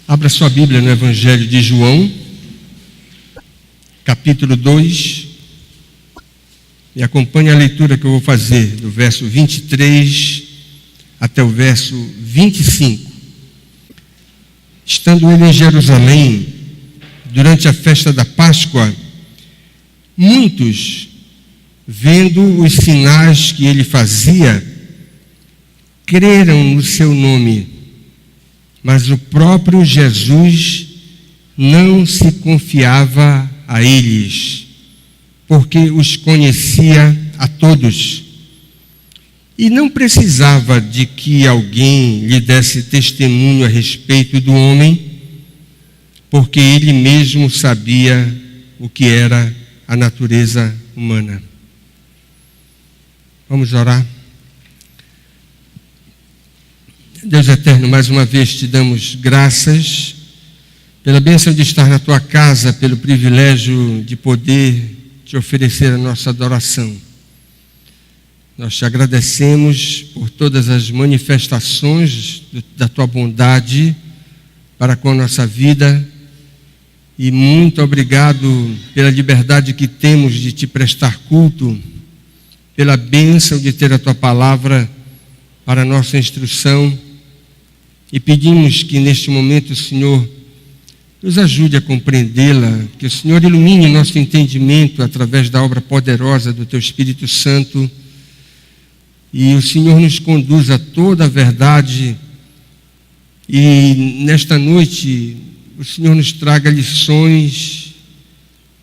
Abra sua Bíblia no Evangelho de João, capítulo 2, e acompanhe a leitura que eu vou fazer, do verso 23 até o verso 25. Estando ele em Jerusalém, durante a festa da Páscoa, muitos, vendo os sinais que ele fazia, creram no seu nome. Mas o próprio Jesus não se confiava a eles, porque os conhecia a todos. E não precisava de que alguém lhe desse testemunho a respeito do homem, porque ele mesmo sabia o que era a natureza humana. Vamos orar. Deus eterno, mais uma vez te damos graças pela bênção de estar na tua casa, pelo privilégio de poder te oferecer a nossa adoração. Nós te agradecemos por todas as manifestações da tua bondade para com a nossa vida e muito obrigado pela liberdade que temos de te prestar culto, pela bênção de ter a tua palavra para a nossa instrução. E pedimos que neste momento o Senhor nos ajude a compreendê-la, que o Senhor ilumine nosso entendimento através da obra poderosa do Teu Espírito Santo e o Senhor nos conduza a toda a verdade e nesta noite o Senhor nos traga lições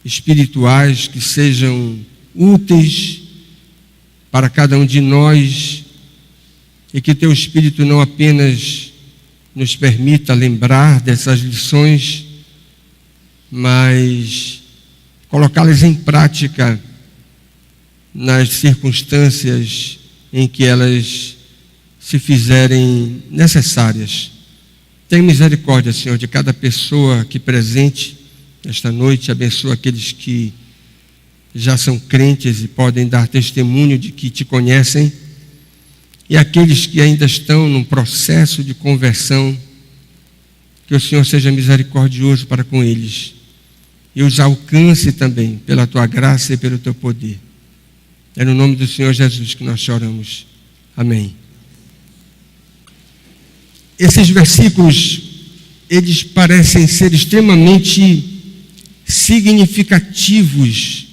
espirituais que sejam úteis para cada um de nós e que Teu Espírito não apenas nos permita lembrar dessas lições, mas colocá-las em prática nas circunstâncias em que elas se fizerem necessárias. Tenha misericórdia, Senhor, de cada pessoa aqui presente esta noite. Abençoa aqueles que já são crentes e podem dar testemunho de que te conhecem. E aqueles que ainda estão num processo de conversão, que o Senhor seja misericordioso para com eles e os alcance também pela tua graça e pelo teu poder. É no nome do Senhor Jesus que nós choramos. Amém. Esses versículos, eles parecem ser extremamente significativos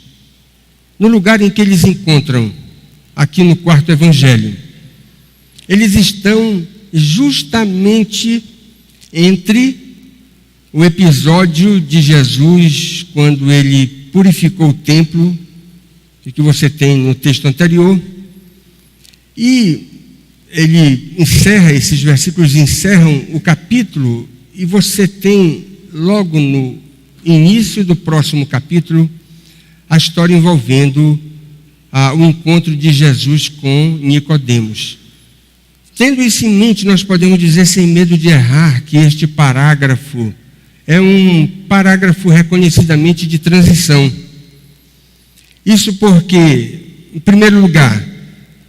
no lugar em que eles encontram, aqui no quarto evangelho. Eles estão justamente entre o episódio de Jesus, quando ele purificou o templo, que você tem no texto anterior, e ele encerra, esses versículos encerram o capítulo, e você tem logo no início do próximo capítulo a história envolvendo o encontro de Jesus com Nicodemos. Tendo isso em mente, nós podemos dizer sem medo de errar que este parágrafo é um parágrafo reconhecidamente de transição. Isso porque, em primeiro lugar,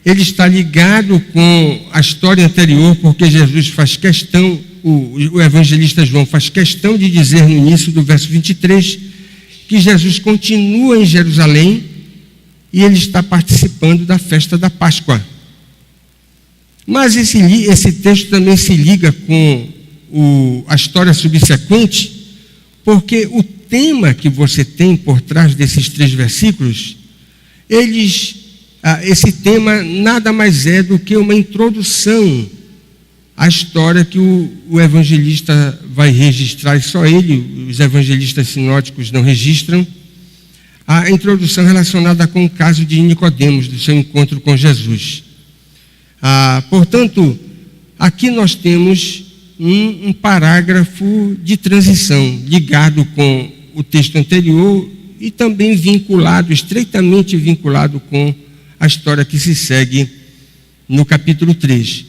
ele está ligado com a história anterior, porque Jesus faz questão, o evangelista João faz questão de dizer no início do verso 23, que Jesus continua em Jerusalém e ele está participando da festa da Páscoa. Mas esse texto também se liga com a história subsequente, porque o tema que você tem por trás desses 3 versículos, esse tema nada mais é do que uma introdução à história que o evangelista vai registrar, e só ele, os evangelistas sinóticos não registram, a introdução relacionada com o caso de Nicodemos, do seu encontro com Jesus. Portanto, aqui nós temos um parágrafo de transição, ligado com o texto anterior e também vinculado, estreitamente vinculado com a história que se segue no capítulo 3.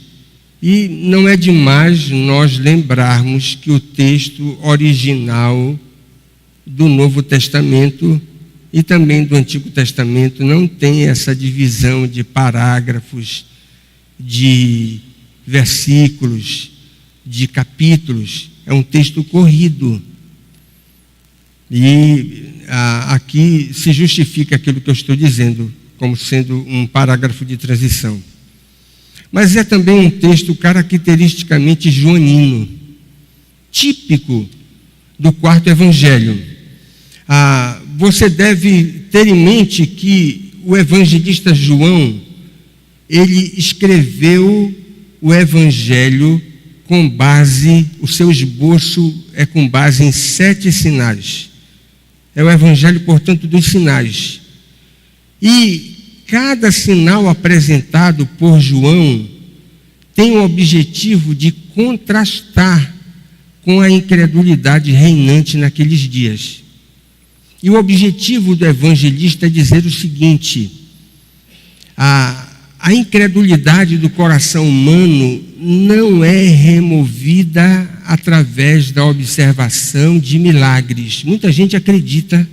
E não é demais nós lembrarmos que o texto original do Novo Testamento e também do Antigo Testamento não tem essa divisão de parágrafos, de versículos, de capítulos. é um texto corrido. E aqui se justifica aquilo que eu estou dizendo, como sendo um parágrafo de transição. Mas é também um texto caracteristicamente joanino, típico do quarto evangelho. Você deve ter em mente que o evangelista João, ele escreveu o evangelho o seu esboço é com base em 7 sinais. É o evangelho, portanto, dos sinais. E cada sinal apresentado por João tem o objetivo de contrastar com a incredulidade reinante naqueles dias. E o objetivo do evangelista é dizer o seguinte: a incredulidade do coração humano não é removida através da observação de milagres. Muita gente acredita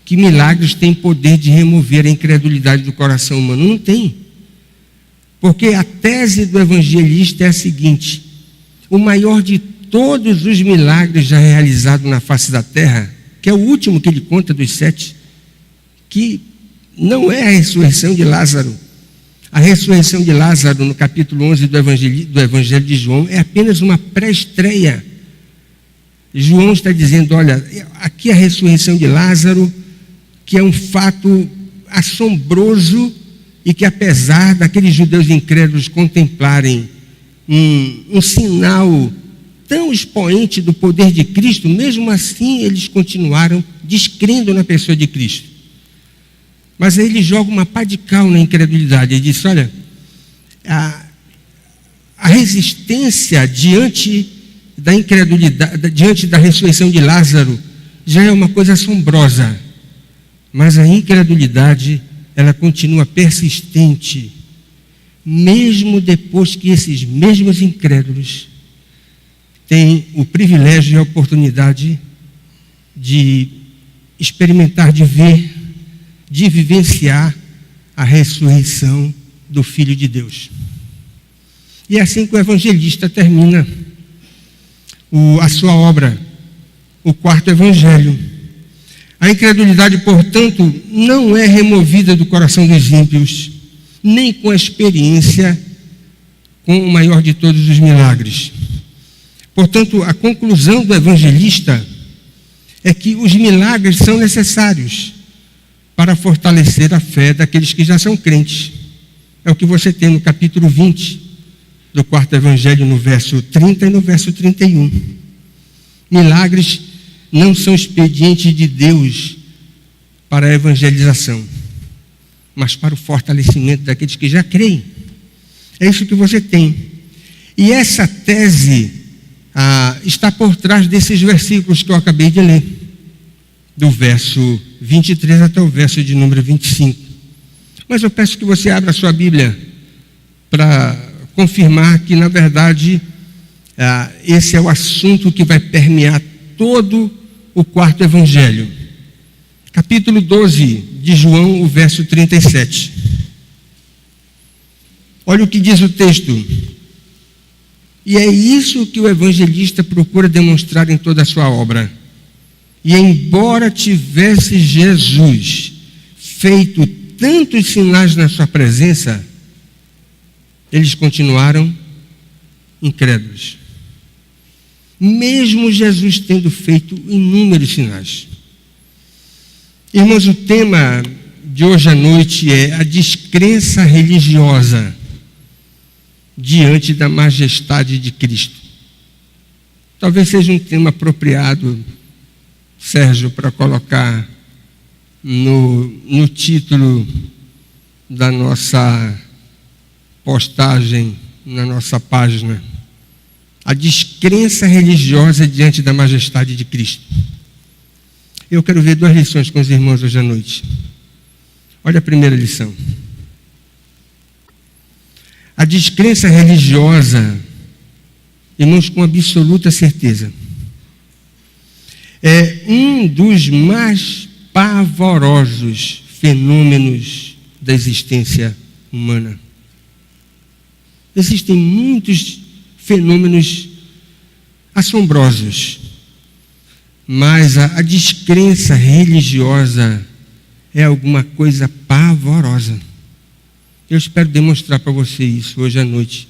que milagres têm poder de remover a incredulidade do coração humano. Não tem. Porque a tese do evangelista é a seguinte: o maior de todos os milagres já realizados na face da terra, que é o último que ele conta dos 7, que não é a ressurreição de Lázaro. A ressurreição de Lázaro, no capítulo 11 do Evangelho de João, é apenas uma pré-estreia. João está dizendo, olha, aqui a ressurreição de Lázaro, que é um fato assombroso e que, apesar daqueles judeus incrédulos contemplarem um sinal tão expoente do poder de Cristo, mesmo assim eles continuaram descrendo na pessoa de Cristo. Mas aí ele joga uma pá de cal na incredulidade. Ele diz, olha, a resistência diante da incredulidade, diante da ressurreição de Lázaro, já é uma coisa assombrosa. Mas a incredulidade, ela continua persistente, mesmo depois que esses mesmos incrédulos têm o privilégio e a oportunidade de experimentar, de ver, de vivenciar a ressurreição do Filho de Deus. E é assim que o evangelista termina a sua obra, o quarto evangelho. A incredulidade, portanto, não é removida do coração dos ímpios, nem com a experiência com o maior de todos os milagres. Portanto, a conclusão do evangelista é que os milagres são necessários para fortalecer a fé daqueles que já são crentes. É o que você tem no capítulo 20 do quarto evangelho, no verso 30 e no verso 31. Milagres não são expedientes de Deus para a evangelização, mas para o fortalecimento daqueles que já creem. É isso que você tem. E essa tese está por trás desses versículos que eu acabei de ler, do verso 23 até o verso de número 25. Mas eu peço que você abra a sua Bíblia para confirmar que, na verdade, esse é o assunto que vai permear todo o quarto evangelho. Capítulo 12 de João, o verso 37. Olha o que diz o texto. E é isso que o evangelista procura demonstrar em toda a sua obra. E embora tivesse Jesus feito tantos sinais na sua presença, eles continuaram incrédulos. Mesmo Jesus tendo feito inúmeros sinais. Irmãos, o tema de hoje à noite é a descrença religiosa diante da majestade de Cristo. Talvez seja um tema apropriado, Sérgio, para colocar no título da nossa postagem, na nossa página. A descrença religiosa diante da majestade de Cristo. Eu quero ver 2 lições com os irmãos hoje à noite. Olha a primeira lição. A descrença religiosa, irmãos, com absoluta certeza, é um dos mais pavorosos fenômenos da existência humana. Existem muitos fenômenos assombrosos. Mas a descrença religiosa é alguma coisa pavorosa. Eu espero demonstrar para você isso hoje à noite,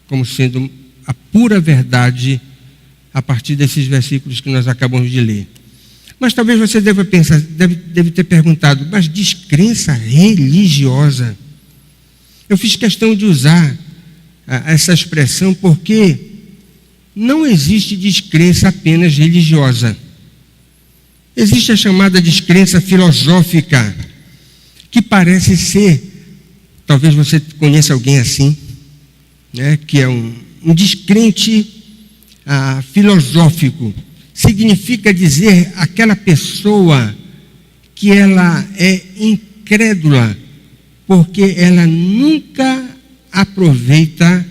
como sendo a pura verdade a partir desses versículos que nós acabamos de ler. Mas talvez você deva pensar, deve ter perguntado, mas descrença religiosa? Eu fiz questão de usar essa expressão porque não existe descrença apenas religiosa. Existe a chamada descrença filosófica, que parece ser, talvez você conheça alguém assim, né, que é um descrente filosófico. Significa dizer aquela pessoa que ela é incrédula, porque ela nunca aproveita,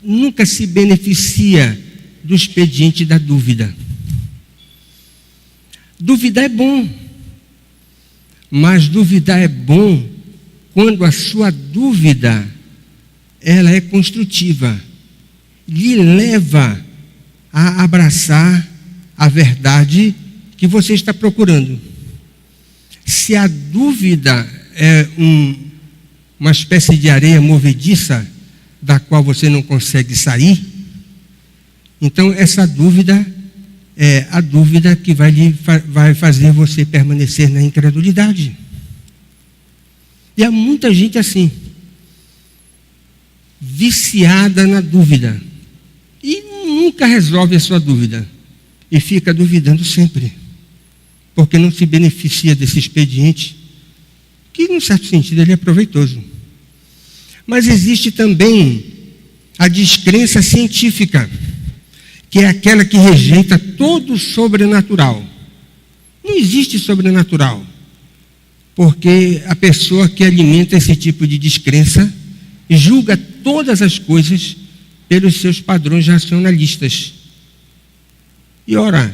nunca se beneficia do expediente da dúvida. Duvidar é bom, mas duvidar é bom quando a sua dúvida ela é construtiva, lhe leva a abraçar a verdade que você está procurando. Se a dúvida é uma espécie de areia movediça da qual você não consegue sair, então essa dúvida é a dúvida que vai fazer você permanecer na incredulidade. E há muita gente assim, viciada na dúvida, e nunca resolve a sua dúvida, e fica duvidando sempre, porque não se beneficia desse expediente, que, num certo sentido, ele é proveitoso. Mas existe também a descrença científica, que é aquela que rejeita todo o sobrenatural. Não existe sobrenatural, porque a pessoa que alimenta esse tipo de descrença julga todas as coisas pelos seus padrões racionalistas. E ora,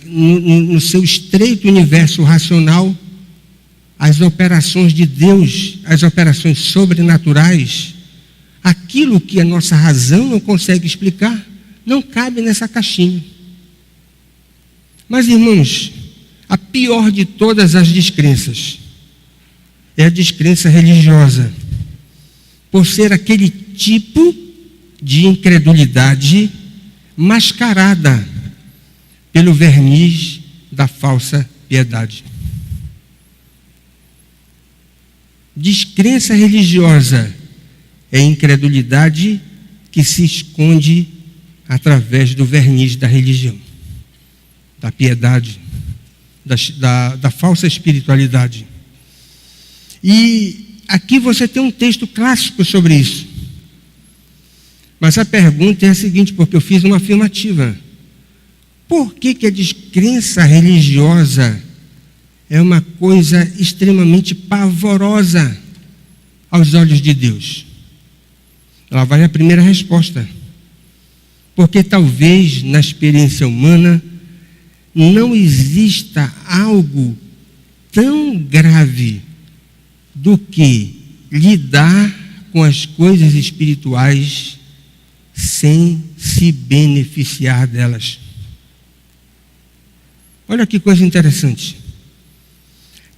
no seu estreito universo racional, as operações de Deus, as operações sobrenaturais, aquilo que a nossa razão não consegue explicar, não cabe nessa caixinha. Mas, irmãos, a pior de todas as descrenças é a descrença religiosa, por ser aquele tipo de incredulidade mascarada pelo verniz da falsa piedade. Descrença religiosa é incredulidade que se esconde através do verniz da religião, da piedade, da falsa espiritualidade. E aqui você tem um texto clássico sobre isso. Mas a pergunta é a seguinte, porque eu fiz uma afirmativa. Por que a descrença religiosa é uma coisa extremamente pavorosa aos olhos de Deus? Lá vai a primeira resposta. Porque talvez na experiência humana não exista algo tão grave do que lidar com as coisas espirituais sem se beneficiar delas. Olha que coisa interessante.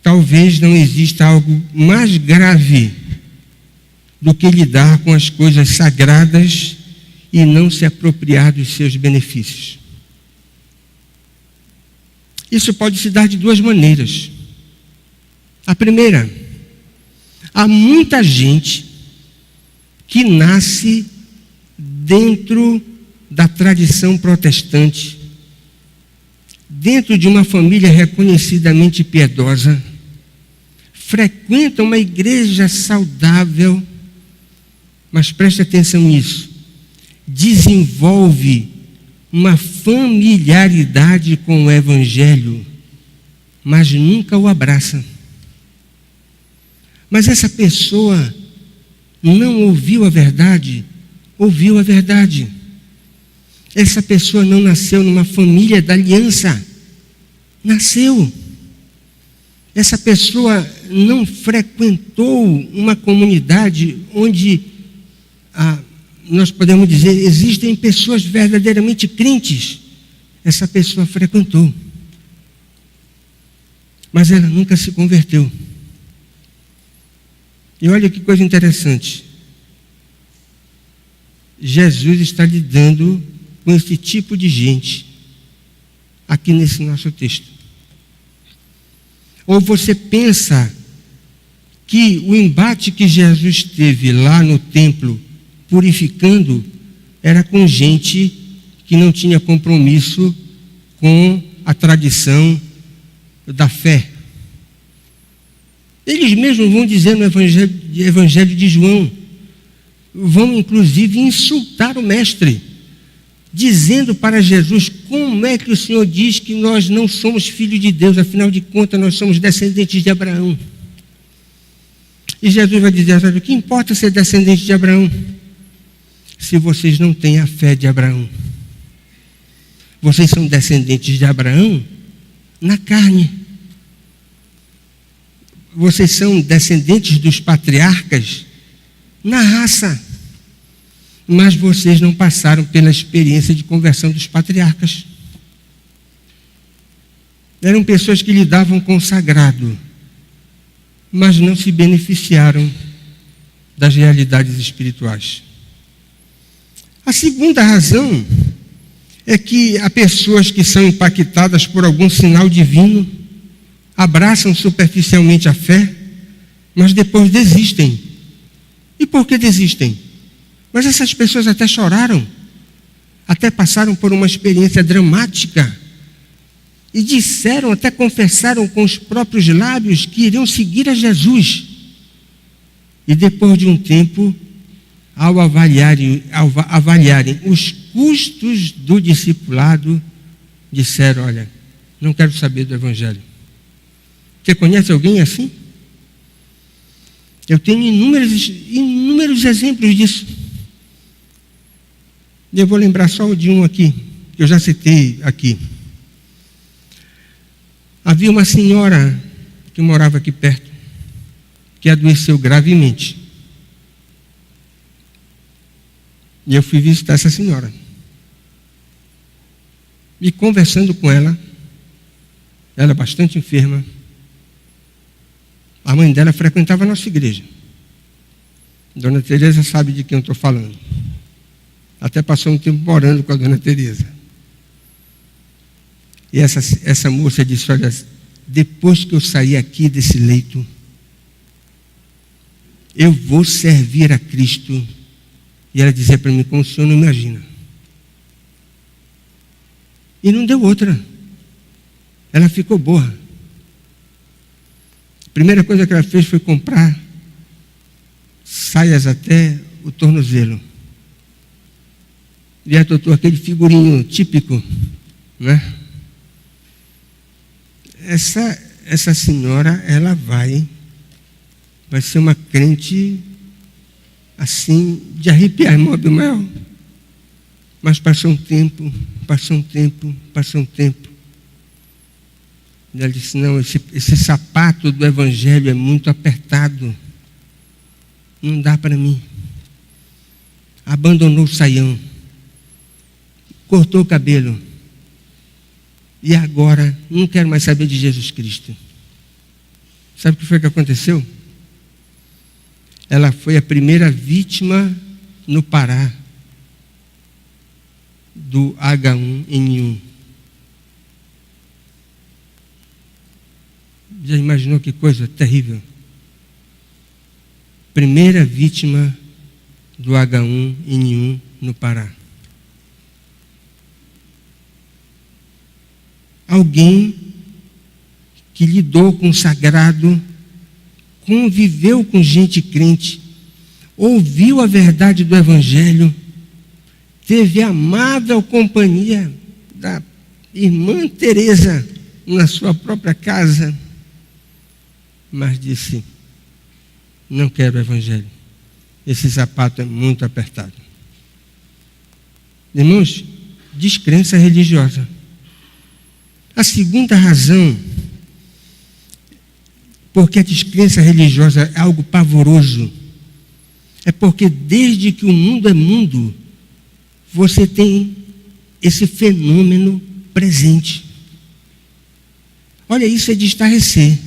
Talvez não exista algo mais grave do que lidar com as coisas sagradas e não se apropriar dos seus benefícios. Isso pode se dar de duas maneiras. A primeira, há muita gente que nasce dentro da tradição protestante, dentro de uma família reconhecidamente piedosa, frequenta uma igreja saudável, mas preste atenção nisso, desenvolve uma familiaridade com o Evangelho, mas nunca o abraça. Mas essa pessoa não ouviu a verdade, ouviu a verdade. Essa pessoa não nasceu numa família da aliança, nasceu. Essa pessoa não frequentou uma comunidade onde nós podemos dizer, existem pessoas verdadeiramente crentes. Essa pessoa frequentou, mas ela nunca se converteu. E olha que coisa interessante. Jesus está lidando com esse tipo de gente aqui nesse nosso texto. Ou você pensa que o embate que Jesus teve lá no templo, purificando, era com gente que não tinha compromisso com a tradição da fé. Eles mesmos vão dizer no Evangelho de João, vão inclusive insultar o mestre, dizendo para Jesus: como é que o Senhor diz que nós não somos filhos de Deus, afinal de contas nós somos descendentes de Abraão? E Jesus vai dizer: o que importa ser descendente de Abraão, se vocês não têm a fé de Abraão? Vocês são descendentes de Abraão na carne. Vocês são descendentes dos patriarcas na raça. Mas vocês não passaram pela experiência de conversão dos patriarcas. Eram pessoas que lidavam com o sagrado, mas não se beneficiaram das realidades espirituais. A segunda razão é que há pessoas que são impactadas por algum sinal divino, abraçam superficialmente a fé, mas depois desistem. E por que desistem? Mas essas pessoas até choraram, até passaram por uma experiência dramática, e disseram, até confessaram com os próprios lábios que iriam seguir a Jesus. E depois de um tempo, ao avaliarem os custos do discipulado, disseram: olha, não quero saber do Evangelho. Você conhece alguém assim? Eu tenho inúmeros exemplos disso. Eu vou lembrar só de um aqui, que eu já citei aqui. Havia uma senhora que morava aqui perto, que adoeceu gravemente. E eu fui visitar essa senhora. E conversando com ela é bastante enferma. A mãe dela frequentava a nossa igreja. Dona Teresa sabe de quem eu estou falando. Até passou um tempo morando com a Dona Teresa. E essa moça disse: olha, depois que eu sair aqui desse leito, eu vou servir a Cristo. E ela dizia para mim: como o senhor não imagina. E não deu outra. Ela ficou boa. A primeira coisa que ela fez foi comprar saias até o tornozelo. E adotou aquele figurinho típico, né? Essa senhora, ela vai ser uma crente assim, de arrepiar, irmão Abimel. Mas passou um tempo. E ela disse: não, esse sapato do Evangelho é muito apertado. Não dá para mim. Abandonou o saião. Cortou o cabelo. E agora não quero mais saber de Jesus Cristo. Sabe o que foi que aconteceu? Ela foi a primeira vítima no Pará do H1N1. Já imaginou que coisa terrível? Primeira vítima do H1N1 no Pará. Alguém que lidou com o sagrado, conviveu com gente crente, ouviu a verdade do Evangelho, teve a amável companhia da irmã Teresa na sua própria casa, mas disse: não quero o Evangelho, esse sapato é muito apertado. Irmãos, descrença religiosa. A segunda razão, porque a descrença religiosa é algo pavoroso, É porque desde que o mundo é mundo, você tem esse fenômeno presente. Olha, isso é de estarrecer.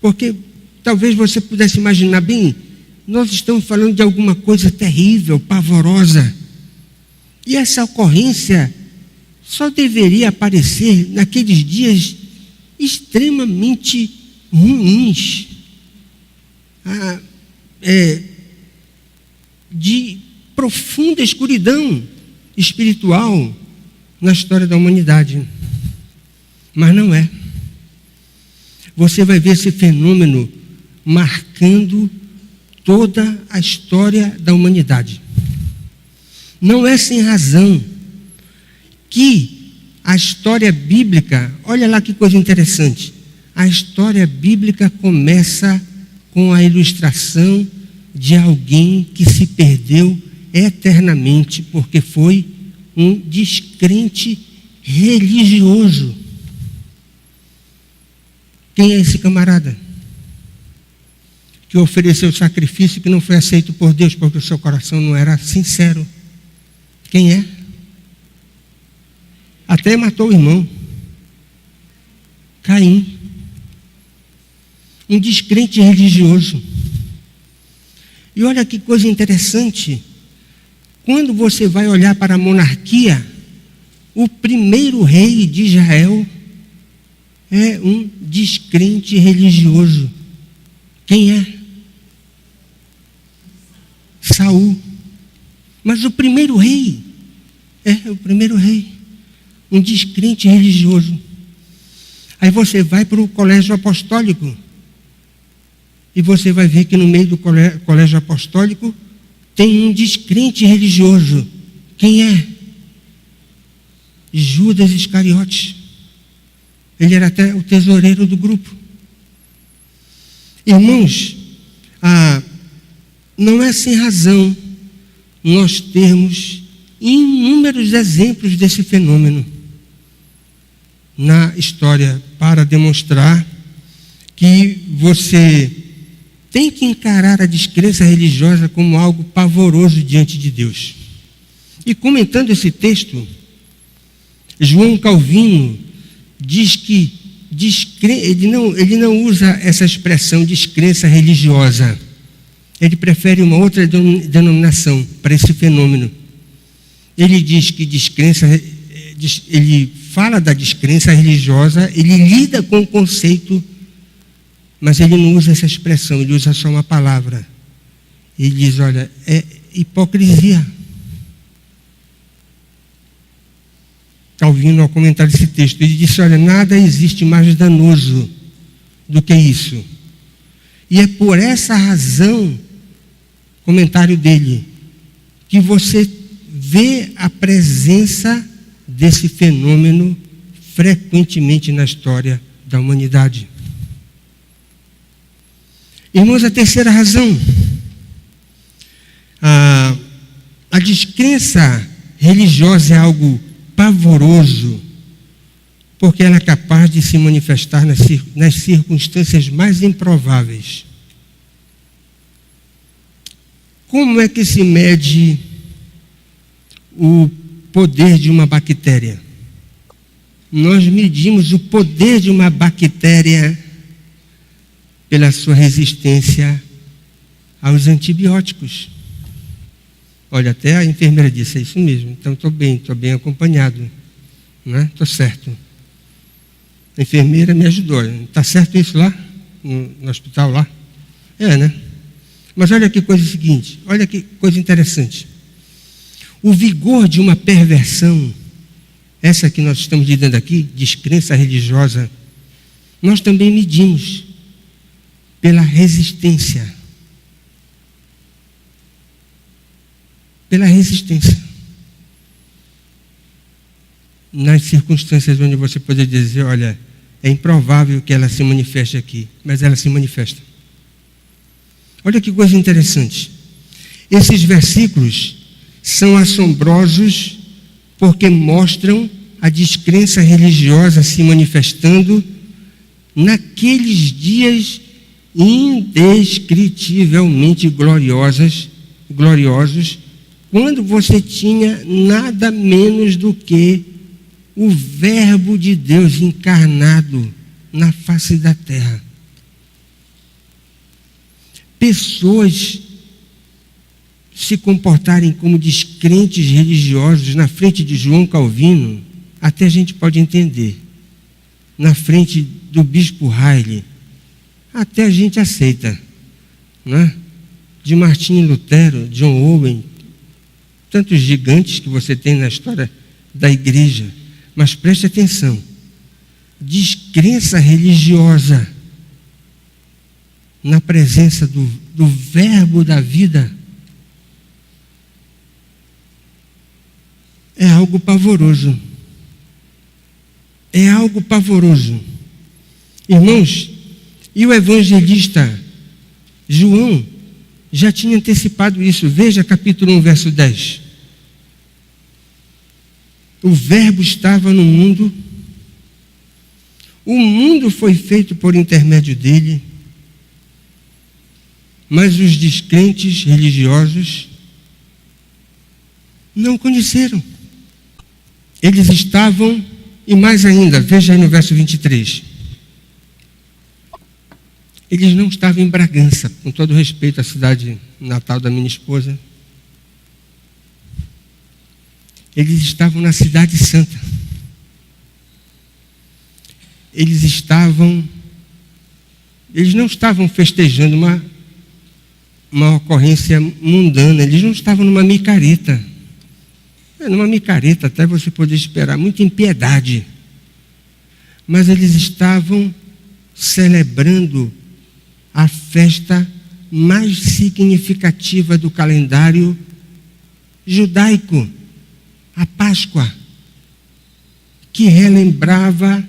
Porque talvez você pudesse imaginar, bem, nós estamos falando de alguma coisa terrível, pavorosa. E essa ocorrência só deveria aparecer naqueles dias extremamente ruins, de profunda escuridão espiritual na história da humanidade. Mas não é. Você vai ver esse fenômeno marcando toda a história da humanidade. Não é sem razão que a história bíblica, olha lá que coisa interessante, a história bíblica começa com a ilustração de alguém que se perdeu eternamente porque foi um descrente religioso. Quem é esse camarada que ofereceu sacrifício que não foi aceito por Deus porque o seu coração não era sincero? Quem é? Até matou o irmão. Caim. Um descrente religioso. E olha que coisa interessante. Quando você vai olhar para a monarquia, o primeiro rei de Israel é um descrente religioso. Quem é? Saul. Mas o primeiro rei, um descrente religioso. Aí você vai para o colégio apostólico e você vai ver que no meio do colégio apostólico tem um descrente religioso. Quem é? Judas Iscariotes. Ele era até o tesoureiro do grupo. Irmãos, não é sem razão nós termos inúmeros exemplos desse fenômeno na história para demonstrar que você tem que encarar a descrença religiosa como algo pavoroso diante de Deus. E comentando esse texto, João Calvino diz que ele não usa essa expressão descrença religiosa. Ele prefere uma outra denominação para esse fenômeno. Ele diz que ele fala da descrença religiosa, ele lida com o conceito, mas ele não usa essa expressão, ele usa só uma palavra. Ele diz, olha, é hipocrisia. Calvino, ao comentar esse texto, ele disse, olha, nada existe mais danoso do que isso. E é por essa razão, comentário dele, que você vê a presença desse fenômeno frequentemente na história da humanidade. Irmãos, a terceira razão, a descrença religiosa é algo pavoroso, porque ela é capaz de se manifestar nas circunstâncias mais improváveis. Como é que se mede o poder de uma bactéria? Nós medimos o poder de uma bactéria pela sua resistência aos antibióticos. Olha, até a enfermeira disse, é isso mesmo, então estou bem acompanhado, né? Estou certo. A enfermeira me ajudou, está certo isso lá, no hospital lá? É, né? Mas olha que coisa seguinte, olha que coisa interessante. O vigor de uma perversão, essa que nós estamos lidando aqui, descrença religiosa, nós também medimos pela resistência. Pela resistência. Nas circunstâncias onde você poderia dizer, olha, é improvável que ela se manifeste aqui, mas ela se manifesta. Olha que coisa interessante. Esses versículos são assombrosos porque mostram a descrença religiosa se manifestando naqueles dias indescritivelmente gloriosos, quando você tinha nada menos do que o Verbo de Deus encarnado na face da terra. Pessoas se comportarem como descrentes religiosos na frente de João Calvino, até a gente pode entender. Na frente do bispo Riley, até a gente aceita, né? De Martinho Lutero, John Owen, tantos gigantes que você tem na história da igreja. Mas preste atenção, descrença religiosa na presença do Verbo da vida é algo pavoroso. É algo pavoroso. Irmãos, e o evangelista João já tinha antecipado isso. Veja capítulo 1, verso 10. O Verbo estava no mundo, o mundo foi feito por intermédio dele, mas os descrentes religiosos não o conheceram. Eles estavam, e mais ainda, veja aí no verso 23. Eles não estavam em Bragança, com todo respeito à cidade natal da minha esposa. Eles estavam na cidade santa. Eles não estavam festejando uma ocorrência mundana, eles não estavam numa micareta. Numa micareta até você poder esperar muita impiedade. Mas eles estavam celebrando a festa mais significativa do calendário judaico, a Páscoa, que relembrava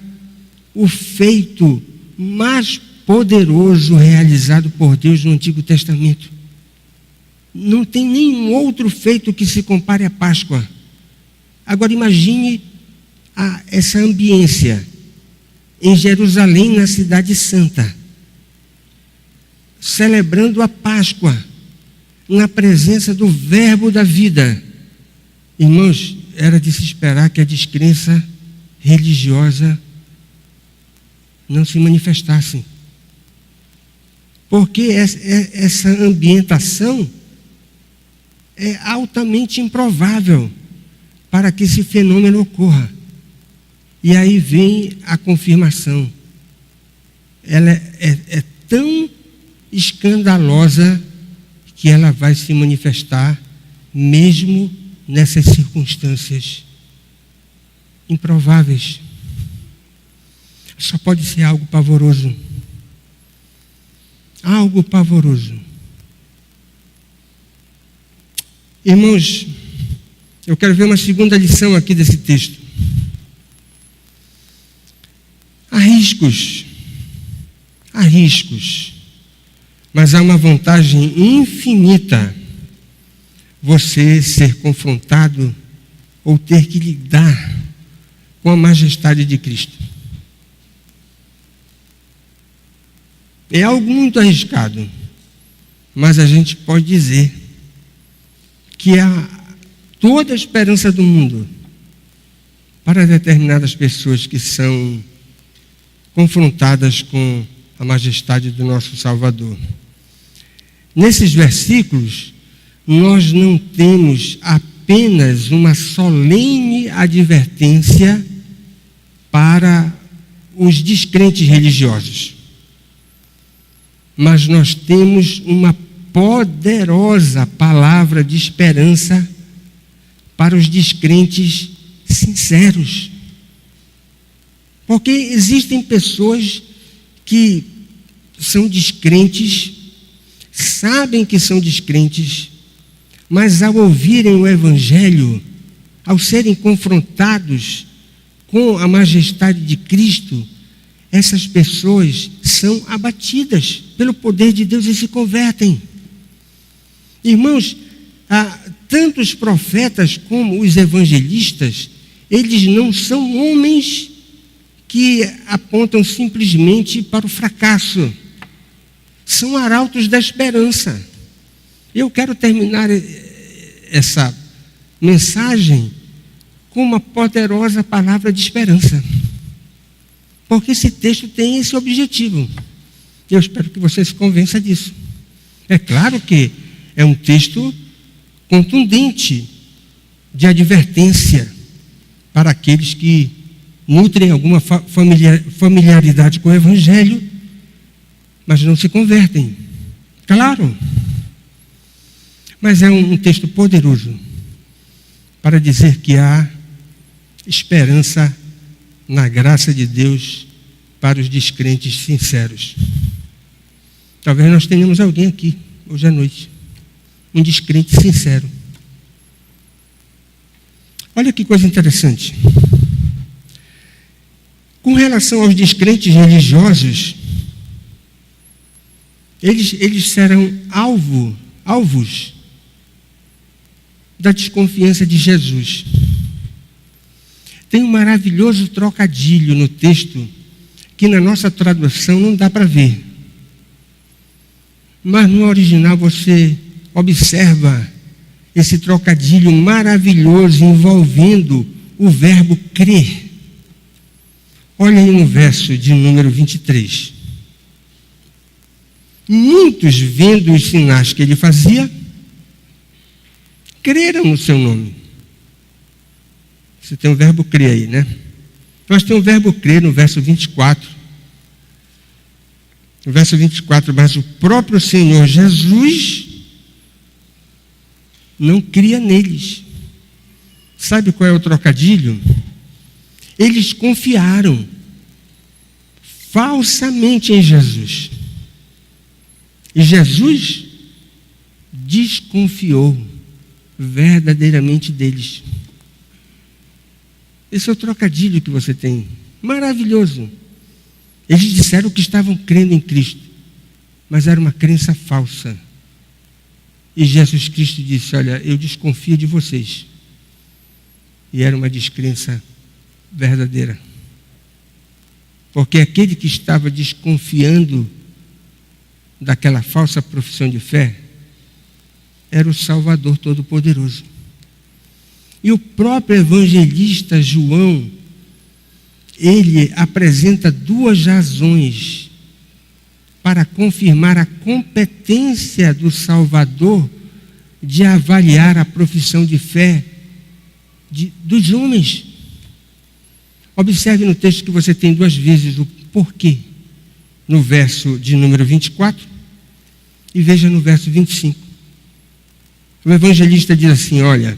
o feito mais poderoso realizado por Deus no Antigo Testamento. Não tem nenhum outro feito que se compare à Páscoa. Agora imagine essa ambiência em Jerusalém, na cidade santa, celebrando a Páscoa na presença do Verbo da vida. Irmãos, era de se esperar que a descrença religiosa não se manifestasse. Porque essa ambientação é altamente improvável para que esse fenômeno ocorra. E aí vem a confirmação. Ela é tão escandalosa que ela vai se manifestar mesmo nessas circunstâncias improváveis. Só pode ser algo pavoroso. Algo pavoroso. Irmãos, eu quero ver uma segunda lição aqui desse texto. Há riscos, mas há uma vantagem infinita você ser confrontado ou ter que lidar com a majestade de Cristo. É algo muito arriscado, mas a gente pode dizer que há toda a esperança do mundo para determinadas pessoas que são confrontadas com a majestade do nosso Salvador. Nesses versículos, nós não temos apenas uma solene advertência para os descrentes religiosos, mas nós temos uma poderosa palavra de esperança para os descrentes sinceros. Porque existem pessoas que são descrentes, sabem que são descrentes, mas ao ouvirem o Evangelho, ao serem confrontados com a majestade de Cristo, essas pessoas são abatidas pelo poder de Deus e se convertem. Irmãos, tanto os profetas como os evangelistas, eles não são homens que apontam simplesmente para o fracasso. são arautos da esperança. Eu quero terminar essa mensagem com uma poderosa palavra de esperança, porque esse texto tem esse objetivo. Eu espero que você se convença disso. É claro que é um texto contundente de advertência para aqueles que nutrem alguma familiaridade com o Evangelho, mas não se convertem. Claro. Mas é um texto poderoso para dizer que há esperança na graça de Deus para os descrentes sinceros. Talvez nós tenhamos alguém aqui, hoje à noite, um descrente sincero. Olha que coisa interessante. Com relação aos descrentes religiosos, eles serão alvos da desconfiança de Jesus. Tem um maravilhoso trocadilho no texto que na nossa tradução não dá para ver. Mas no original você observa esse trocadilho maravilhoso envolvendo o verbo crer. Olha aí no verso de número 23. Muitos, vendo os sinais que ele fazia, creram no seu nome. Você tem o verbo crer aí, né? Nós temos o verbo crer no verso 24. No verso 24, mas o próprio Senhor Jesus não cria neles. Sabe qual é o trocadilho? Eles confiaram falsamente em Jesus. E Jesus desconfiou verdadeiramente deles. Esse é o trocadilho que você tem. Maravilhoso. Eles disseram que estavam crendo em Cristo, mas era uma crença falsa. E Jesus Cristo disse: olha, eu desconfio de vocês. E era uma descrença verdadeira. Porque aquele que estava desconfiando daquela falsa profissão de fé era o Salvador Todo-Poderoso. E o próprio evangelista João, ele apresenta duas razões para confirmar a competência do Salvador de avaliar a profissão de fé dos homens. Observe no texto que você tem duas vezes o porquê, no verso de número 24 e veja no verso 25. O evangelista diz assim: olha,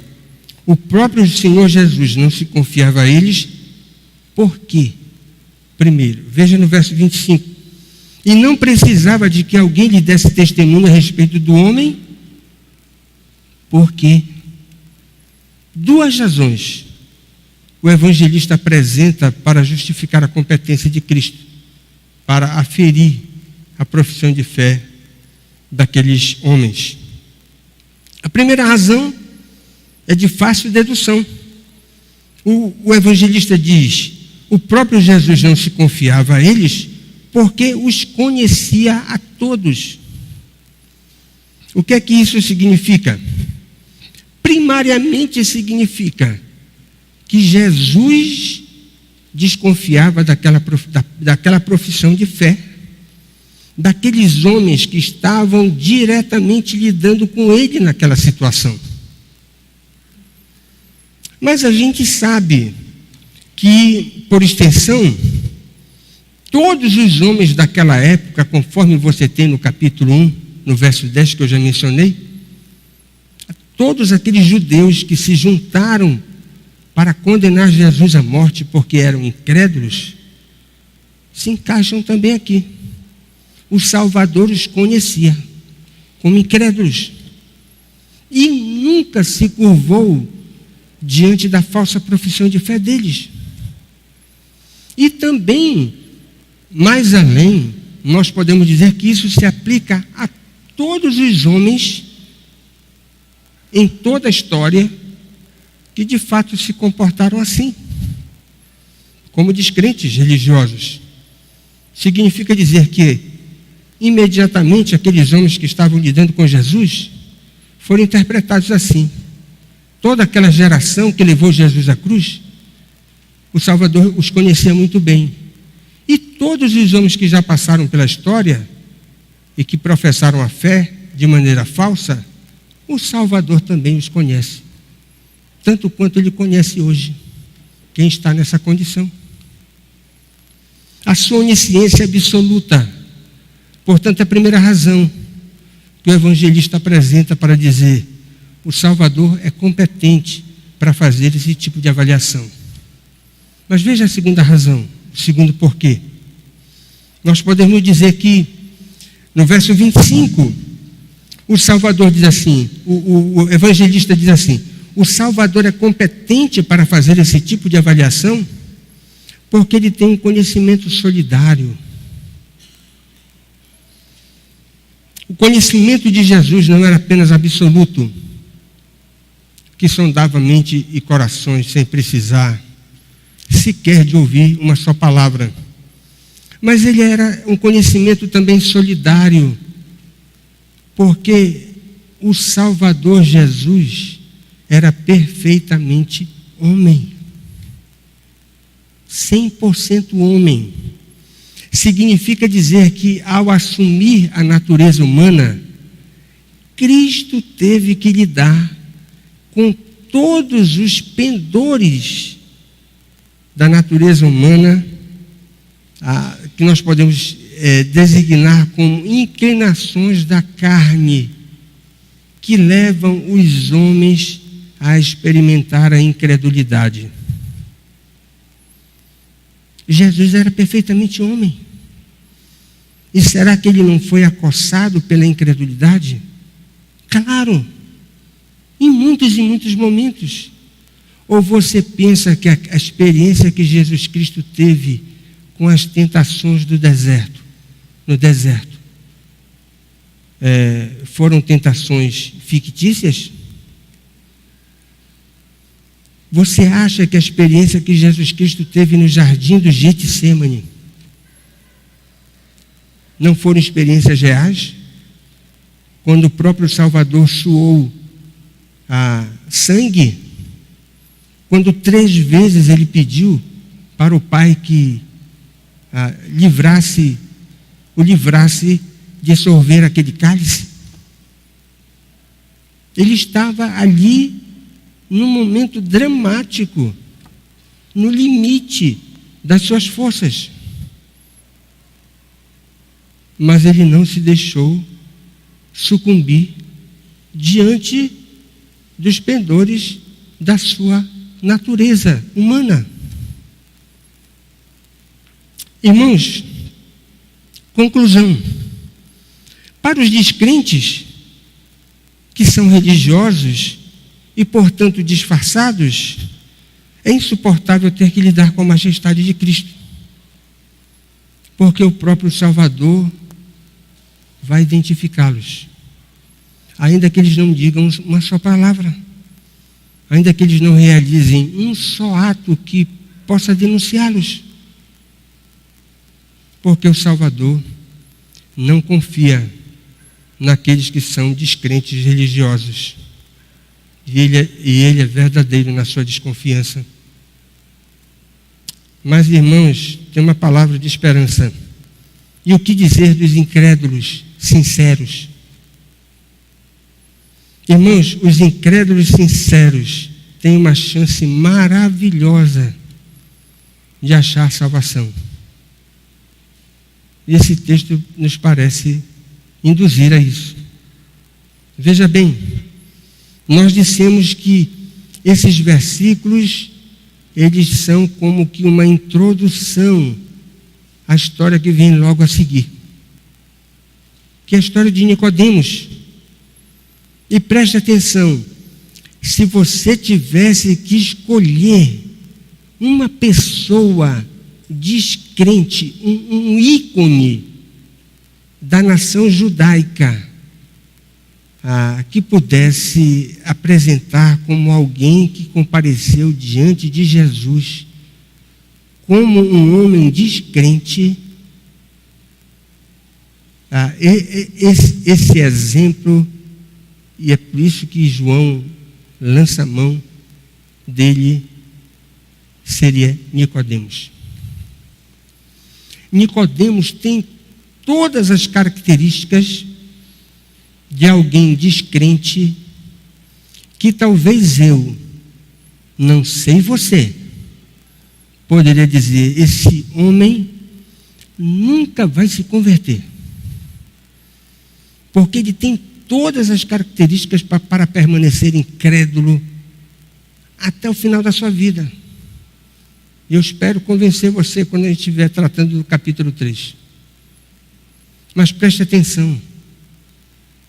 o próprio Senhor Jesus não se confiava a eles. Por quê? Primeiro, veja no verso 25. E não precisava de que alguém lhe desse testemunho a respeito do homem. Por quê? Duas razões o evangelista apresenta para justificar a competência de Cristo, para aferir a profissão de fé daqueles homens. A primeira razão é de fácil dedução. O evangelista diz: o próprio Jesus não se confiava a eles porque os conhecia a todos. O que é que isso significa? Primariamente significa que Jesus desconfiava daquela profissão de fé, daqueles homens que estavam diretamente lidando com ele naquela situação. Mas a gente sabe que, por extensão, todos os homens daquela época, conforme você tem no capítulo 1, no verso 10 que eu já mencionei, todos aqueles judeus que se juntaram para condenar Jesus à morte porque eram incrédulos, se encaixam também aqui. O Salvador os conhecia como incrédulos e nunca se curvou diante da falsa profissão de fé deles. E também, mais além, nós podemos dizer que isso se aplica a todos os homens em toda a história que de fato se comportaram assim, como descrentes religiosos. Significa dizer que imediatamente aqueles homens que estavam lidando com Jesus foram interpretados assim. Toda aquela geração que levou Jesus à cruz, o Salvador os conhecia muito bem. E todos os homens que já passaram pela história e que professaram a fé de maneira falsa, o Salvador também os conhece, tanto quanto ele conhece hoje quem está nessa condição. A sua onisciência é absoluta. Portanto, a primeira razão que o evangelista apresenta para dizer o Salvador é competente para fazer esse tipo de avaliação. Mas veja a segunda razão, o segundo porquê. Nós podemos dizer que no verso 25, o Salvador diz assim, o evangelista diz assim: o Salvador é competente para fazer esse tipo de avaliação porque ele tem um conhecimento solidário. O conhecimento de Jesus não era apenas absoluto, que sondava mente e corações sem precisar sequer de ouvir uma só palavra. Mas ele era um conhecimento também solidário, porque o Salvador Jesus era perfeitamente homem. 100% homem. Significa dizer que, ao assumir a natureza humana, Cristo teve que lidar com todos os pendores da natureza humana, que nós podemos designar como inclinações da carne, que levam os homens a experimentar a incredulidade. Jesus era perfeitamente homem. E será que ele não foi acossado pela incredulidade? Claro, em muitos e muitos momentos. Ou você pensa que a experiência que Jesus Cristo teve com as tentações do deserto, no deserto, foram tentações fictícias? Você acha que a experiência que Jesus Cristo teve no jardim do Getsêmani não foram experiências reais? Quando o próprio Salvador suou sangue, quando 3 vezes ele pediu para o Pai que o livrasse de sorver aquele cálice. Ele estava ali num momento dramático, no limite das suas forças. Mas ele não se deixou sucumbir diante dos pendores da sua natureza humana. Irmãos, conclusão. Para os descrentes, que são religiosos e, portanto, disfarçados, é insuportável ter que lidar com a majestade de Cristo, porque o próprio Salvador vai identificá-los, ainda que eles não digam uma só palavra, ainda que eles não realizem um só ato que possa denunciá-los, porque o Salvador não confia naqueles que são descrentes religiosos, e ele é verdadeiro na sua desconfiança. Mas, irmãos, tem uma palavra de esperança. E o que dizer dos incrédulos sinceros? Irmãos, os incrédulos sinceros têm uma chance maravilhosa de achar salvação. E esse texto nos parece induzir a isso. Veja bem, nós dissemos que esses versículos, eles são como que uma introdução à história que vem logo a seguir, que é a história de Nicodemos. E preste atenção, se você tivesse que escolher uma pessoa descrente, um ícone da nação judaica, que pudesse apresentar como alguém que compareceu diante de Jesus como um homem descrente, esse exemplo, e é por isso que João lança a mão dele, seria Nicodemos. Nicodemos tem todas as características de alguém descrente que talvez eu, não sei você, poderia dizer: esse homem nunca vai se converter, porque ele tem todas as características para permanecer incrédulo até o final da sua vida. Eu espero convencer você quando a gente estiver tratando do capítulo 3. Mas preste atenção,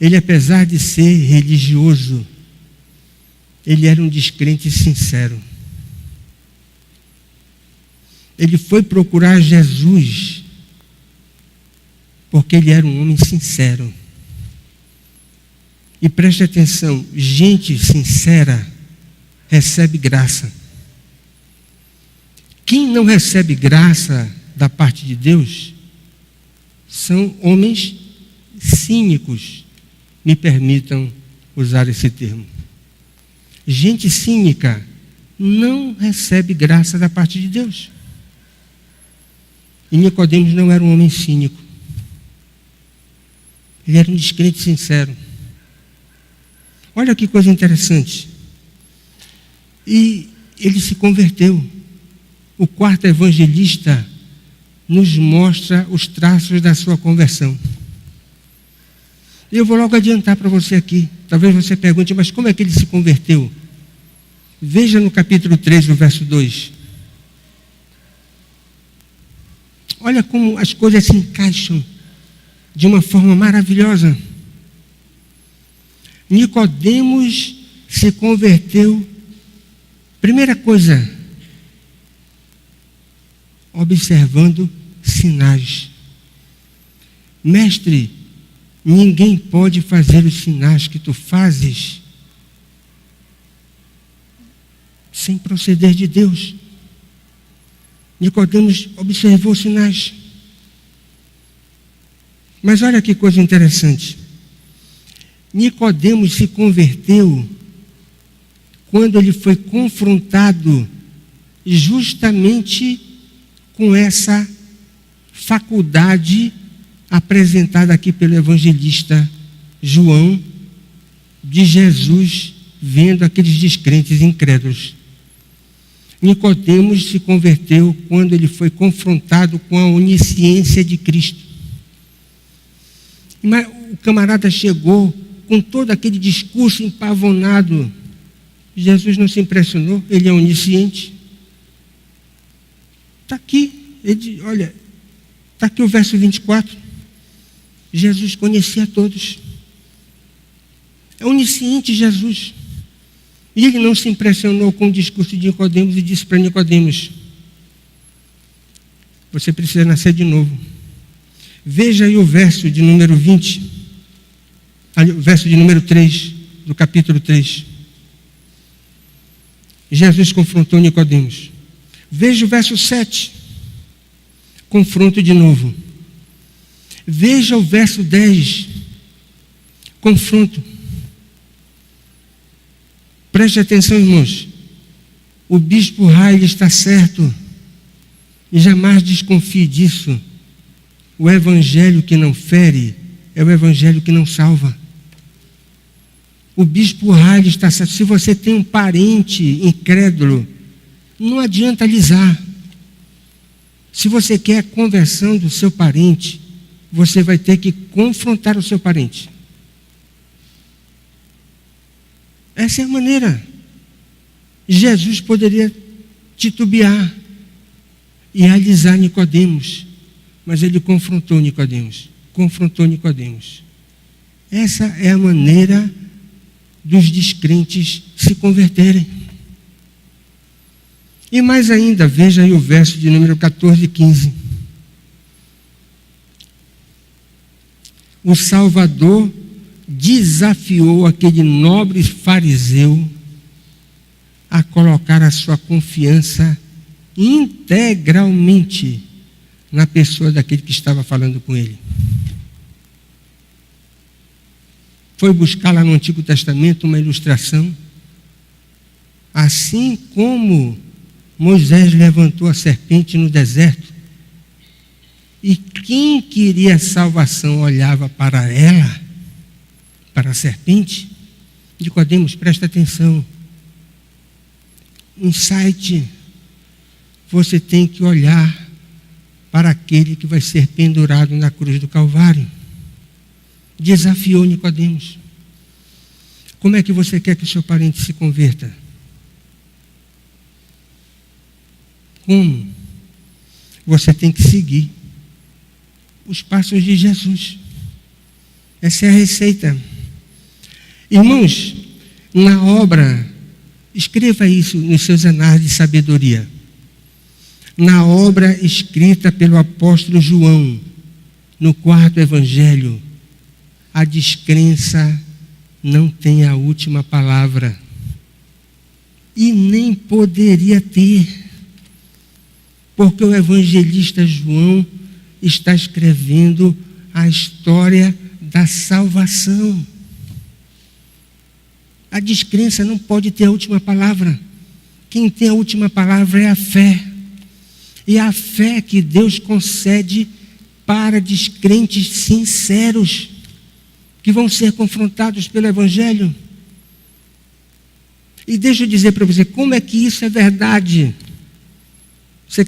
ele, apesar de ser religioso, ele era um descrente sincero. Ele foi procurar Jesus porque ele era um homem sincero. E preste atenção, gente sincera recebe graça. Quem não recebe graça da parte de Deus são homens cínicos. Me permitam usar esse termo. Gente cínica não recebe graça da parte de Deus. E Nicodemos não era um homem cínico. Ele era um descrente sincero. Olha que coisa interessante. E ele se converteu. O quarto evangelista nos mostra os traços da sua conversão. Eu vou logo adiantar para você aqui. Talvez você pergunte: mas como é que ele se converteu? Veja no capítulo 3, no verso 2. Olha como as coisas se encaixam de uma forma maravilhosa. Nicodemos se converteu. Primeira coisa, observando sinais. Mestre, ninguém pode fazer os sinais que tu fazes sem proceder de Deus. Nicodemos observou os sinais. Mas olha que coisa interessante. Nicodemos se converteu quando ele foi confrontado justamente com essa faculdade apresentada aqui pelo evangelista João, de Jesus vendo aqueles descrentes incrédulos. Nicodemos se converteu quando ele foi confrontado com a onisciência de Cristo. Mas o camarada chegou com todo aquele discurso empavonado. Jesus não se impressionou, ele é onisciente. Está aqui, olha, está aqui o verso 24. Jesus conhecia a todos. É onisciente Jesus. E ele não se impressionou com o discurso de Nicodemos e disse para Nicodemos: você precisa nascer de novo. Veja aí o verso de número 20, o verso de número 3, do capítulo 3. Jesus confrontou Nicodemos. Veja o verso 7. Confronto de novo. Veja o verso 10. Confronto. Preste atenção, irmãos. O bispo Riley está certo. E jamais desconfie disso. O evangelho que não fere é o evangelho que não salva. O bispo Riley está certo. Se você tem um parente incrédulo, não adianta alisar. Se você quer a conversão do seu parente, você vai ter que confrontar o seu parente. Essa é a maneira. Jesus poderia titubear e alisar Nicodemos, mas ele confrontou Nicodemos. Essa é a maneira dos descrentes se converterem. E mais ainda, veja aí o verso de número 14 e 15. O Salvador desafiou aquele nobre fariseu a colocar a sua confiança integralmente na pessoa daquele que estava falando com ele. foi buscar lá no Antigo Testamento uma ilustração. Assim como Moisés levantou a serpente no deserto, e quem queria salvação olhava para ela, para a serpente. Nicodemos, presta atenção. Insight, você tem que olhar para aquele que vai ser pendurado na cruz do Calvário. Desafiou Nicodemos. Como é que você quer que o seu parente se converta? Como? Você tem que seguir os passos de Jesus. Essa é a receita. Irmãos, na obra, escreva isso nos seus anais de sabedoria. Na obra escrita pelo apóstolo João, no 4º evangelho, a descrença não tem a última palavra. E nem poderia ter. Porque o evangelista João está escrevendo a história da salvação. A descrença não pode ter a última palavra. Quem tem a última palavra é a fé. E a fé que Deus concede para descrentes sinceros, que vão ser confrontados pelo Evangelho. E deixa eu dizer para você, como é que isso é verdade? Você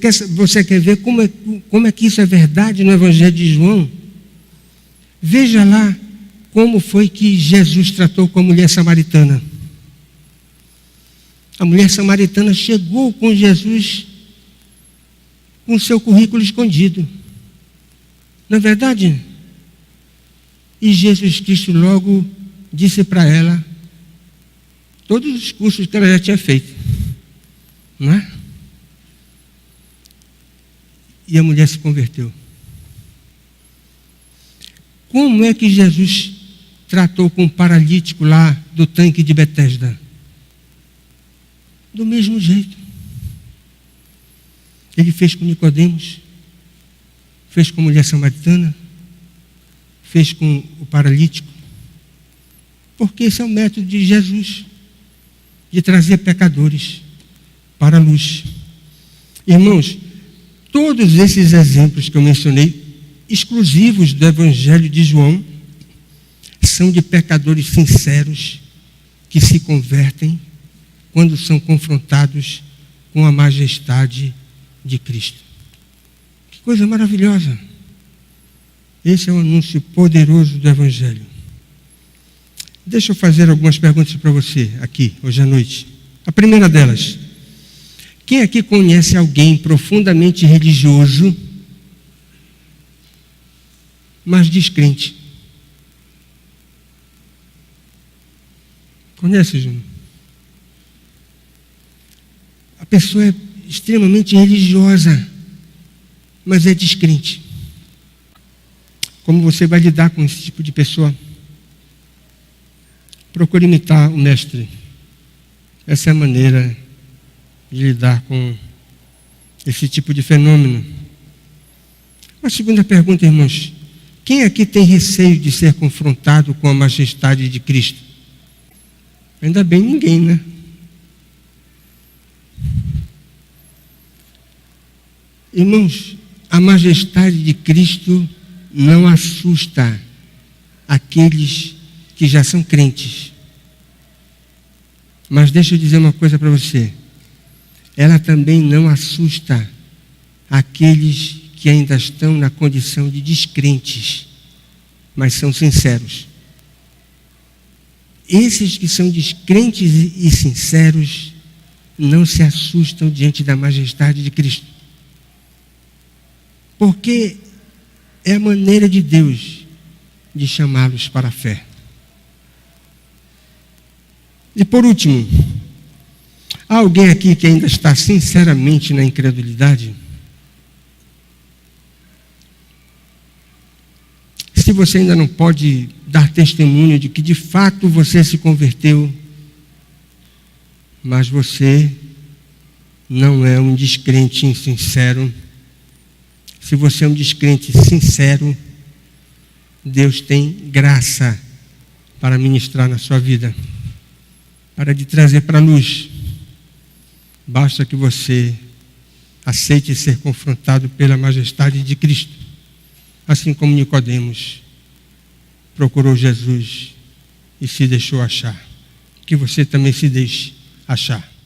quer ver como é que isso é verdade no Evangelho de João? Veja lá como foi que Jesus tratou com a mulher samaritana. A mulher samaritana chegou com Jesus com seu currículo escondido. Não é verdade? E Jesus Cristo logo disse para ela todos os cursos que ela já tinha feito. Não é? E a mulher se converteu. Como é que Jesus tratou com o paralítico lá do tanque de Betesda? Do mesmo jeito. Ele fez com Nicodemos, fez com a mulher samaritana, fez com o paralítico. Porque esse é o método de Jesus, de trazer pecadores para a luz. Irmãos, todos esses exemplos que eu mencionei, exclusivos do Evangelho de João, são de pecadores sinceros que se convertem quando são confrontados com a majestade de Cristo. Que coisa maravilhosa! Esse é um anúncio poderoso do Evangelho. Deixa eu fazer algumas perguntas para você aqui, hoje à noite. A primeira delas: quem aqui conhece alguém profundamente religioso, mas descrente? Conhece, Júnior? A pessoa é extremamente religiosa, mas é descrente. Como você vai lidar com esse tipo de pessoa? Procure imitar o mestre. Essa é a maneira de lidar com esse tipo de fenômeno. Uma segunda pergunta, irmãos: quem aqui tem receio de ser confrontado com a majestade de Cristo? Ainda bem, ninguém, né? Irmãos, a majestade de Cristo não assusta aqueles que já são crentes. Mas deixa eu dizer uma coisa para você: ela também não assusta aqueles que ainda estão na condição de descrentes, mas são sinceros. Esses que são descrentes e sinceros não se assustam diante da majestade de Cristo, porque é a maneira de Deus de chamá-los para a fé. E por último, há alguém aqui que ainda está sinceramente na incredulidade? Se você ainda não pode dar testemunho de que de fato você se converteu, mas você não é um descrente insincero, se você é um descrente sincero, Deus tem graça para ministrar na sua vida, para te trazer para a luz. Basta que você aceite ser confrontado pela majestade de Cristo, assim como Nicodemos procurou Jesus e se deixou achar. Que você também se deixe achar.